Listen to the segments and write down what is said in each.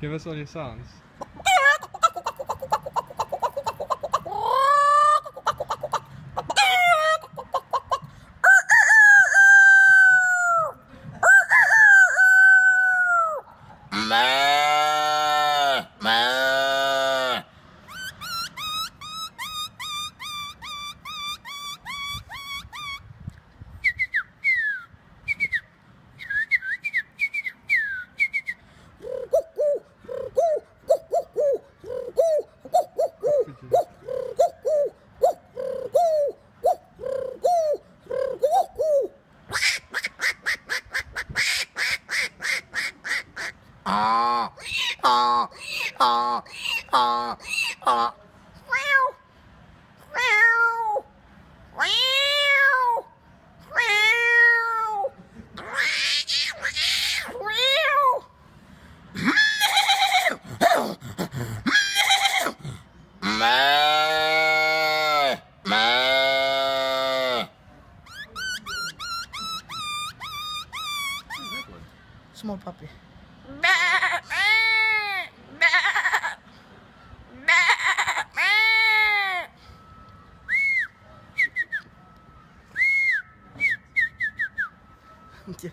Give us all your sounds. Small puppy.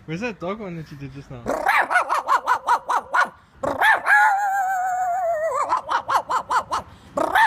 Where's that dog one that you did just now?